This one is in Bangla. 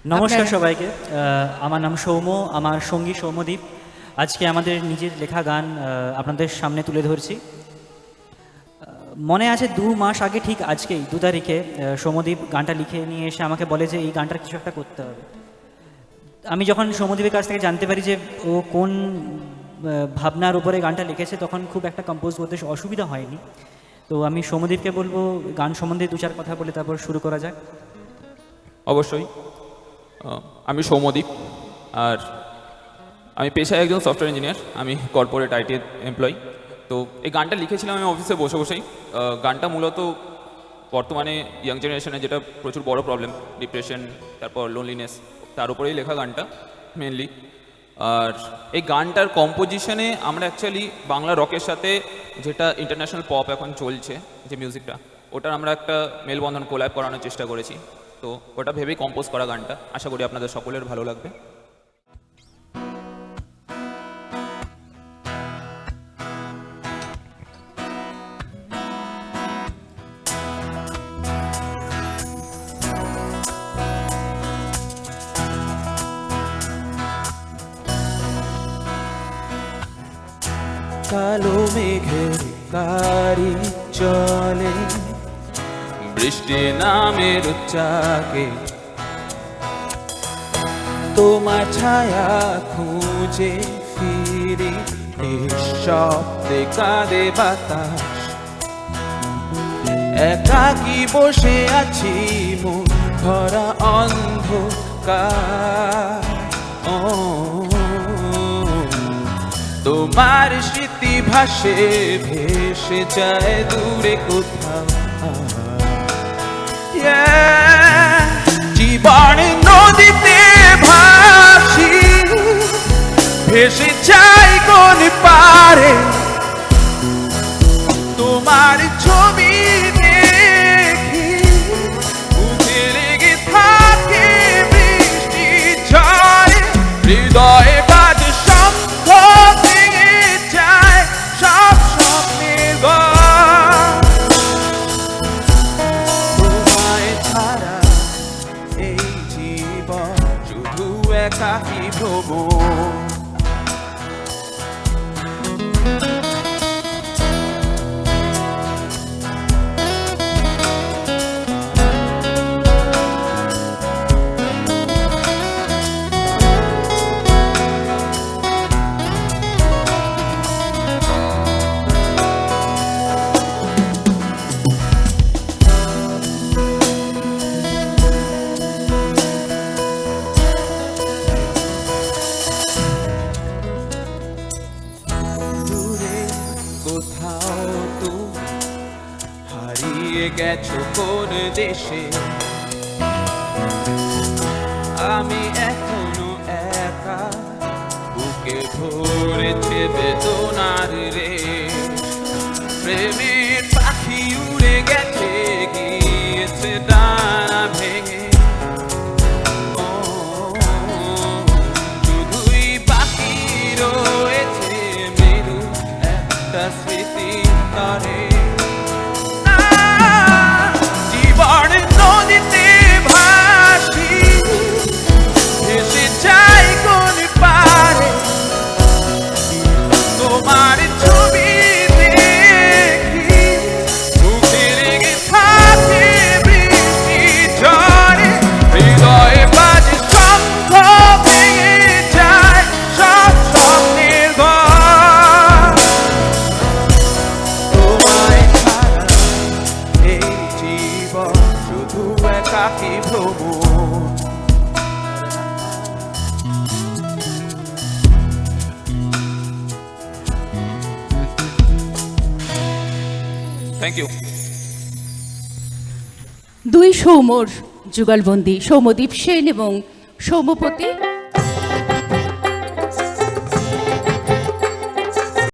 নমস্কার সবাইকে। আমার নাম সৌম্য, আমার সঙ্গী সৌম্যদীপ। আজকে আমাদের নিজের লেখা গান আপনাদের সামনে তুলে ধরছি। মনে আছে 2 মাস আগে ঠিক আজকেই 2 তারিখে সৌম্যদীপ গানটা লিখে নিয়ে এসে আমাকে বলে যে এই গানটার কিছু একটা করতে হবে। আমি যখন সৌম্যদীপের কাছ থেকে জানতে পারি যে ও কোন ভাবনার উপরে গানটা লিখেছে, তখন খুব একটা কম্পোজ করতে অসুবিধা হয়নি। তো আমি সৌম্যদীপকে বলবো গান সম্বন্ধে 2-4 কথা বলে তারপর শুরু করা যাক। অবশ্যই। আমি সৌম্যদীপ, আর আমি পেশায় একজন সফটওয়্যার ইঞ্জিনিয়ার। আমি কর্পোরেট আইটি এমপ্লয়ি। তো এই গানটা লিখেছিলাম আমি অফিসে বসে বসেই। গানটা মূলত বর্তমানে ইয়াং জেনারেশনে যেটা প্রচুর বড় প্রবলেম, ডিপ্রেশন, তারপর লোনলিনেস, তার উপরেই লেখা গানটা মেনলি। আর এই গানটার কম্পোজিশনে আমরা অ্যাকচুয়ালি বাংলা রকের সাথে যেটা ইন্টারন্যাশনাল পপ এখন চলছে যে মিউজিকটা, ওটার আমরা একটা মেলবন্ধন কোল্যাব করানোর চেষ্টা করেছি। তো ওটা ভেবেই কম্পোজ করা গানটা। আশা করি আপনাদের সকলের ভালো লাগবে। কালো মেঘের গাড়ি চলে, বৃষ্টি নামের চাকে তোমার ছায়া খুঁজে ফিরি, নিঃশব্দে কাঁদে বাতাস। একাকী বসে আছি মন ভরা অন্ধকার। তোমার স্মৃতি ভাসে ভেসে যায় দূরে কোথাও। জীবন নদীতে ভাসি, ভেসে যাই কোন পারে। তোমার ছবি দেখি বুঝে লেগে থাকে বৃষ্টি ঝড়ে। হৃদয়ে বাজে শঙ্খ, ভেঙে যায় সব স্বপ্নের ঘর। তোমায় ছাড়া এই জীবন শুধু একাকী ভ্রমণ। কোথাও তুমি হারিয়ে গেছো কোন দেশে, আমি এখনো একা, বুকে ভরেছে বেদনার রে। প্রেমের পাখি উড়ে গেছে, গিয়েছে ডানা ভেঙে। শুধুই বাকি রয়েছে মেরু একটা স্মৃতি তরে। জীবন নদীতে ভাসি, ভেসে যাই কোন পারে। তোমার ছবি দেখি বুকে লেগে থাকে বৃষ্টি ঝড়ে। হৃদয়ে বাজে শঙ্খ, ভেঙে যায় সব স্বপ্নের ঘর। তোমায় ছাড়া এই জীবন শুধু একাকী ভ্রমণ। Thank you. দুই সৌম্যর যুগলবন্দি, সৌম্যদীপ সেন এবং সৌম্যপতি।